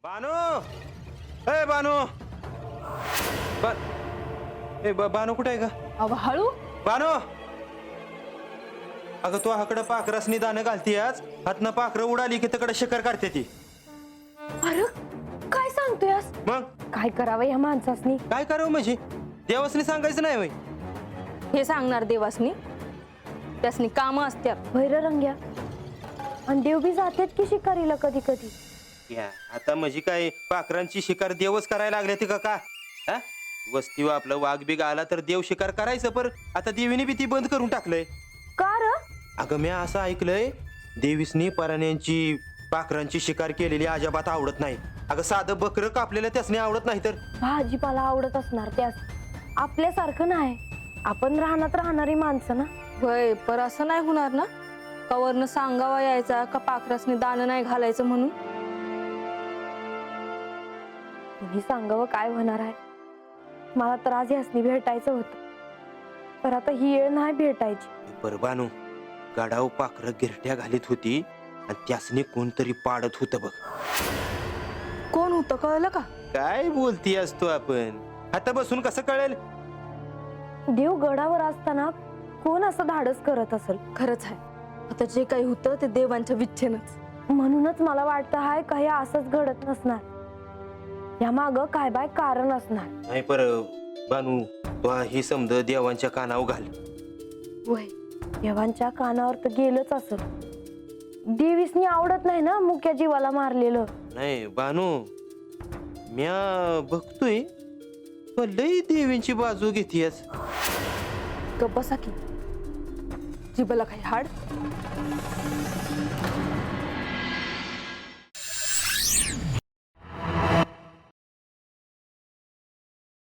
बानू ए बानू बा ए बानू कुठे आहे का? अव हळू. बानू अगं तू हाकडं पाखरासनी दाणं घालती आज हातनं पाखरं उडाली की तिकडे शिकार काढते ती. अरे काय सांगतोयस? मग काय करावं या माणसासनी? काय करावं म्हणजे देवासनी सांगायचं नाही वय? हे सांगणार देवासनी? त्यासनी काम असत्यात भैर रंग्या. आणि देव बी जातात की शिकारीला कधी कधी. या आता म्हणजे काय पाखरांची शिकार देवच करायला लागले ती का हा? वस्तीवर आपलं वाघ बिग आला तर देव शिकार करायचं पर आता देवीने बी ती बंद करून टाकलंय. का र? अगं मी असं ऐकलंय देवीसनी पराण्यांची पाखरांची शिकार केलेली अजिबात आवडत नाही. अगं साधं बकरं कापलेलं त्यासनी आवडत नाही तर भाजीपाला आवडत असणार त्यास. आपल्यासारखं नाही. आपण राहण्यात राहणारी माणसं ना. होय पर असं नाही होणार ना कवरनं सांगावा यायचा का पाखरासनी दाणं नाही घालायचं म्हणून. तुम्ही सांगावं काय होणार आहे. मला तर आज यासनी भेटायचं होतं पर आता ही वेळ नाही भेटायची. परबानू गाडाव पाखरं गिरट्या घालीत होती आणि त्यासनी कोणतरी पाडत होतं बघ. कोण होतं कळलं का? काय बोलती असतो आपण आता बसून कसं कळेल? देव गडावर असताना कोण असं धाडस करत असेल? खरंच आहे आता जे काही होतं ते देवांच्या विच्छेनच. म्हणूनच मला वाटतं हाय काही असंच घडत नसणार. या माग काय बाय कारण असणार. नाही पर बानू तू ही समज देवांच्या कानावर घाल. वय देवांच्या कानावर तर गेलंच असं. देवीसनी आवडत नाही ना मुक्या जीवाला मारलेलं. नाही बानू म्या बघतोय तू लई देवींची बाजू घेतीयस. गप्प बसा की. जिबला काही हाड.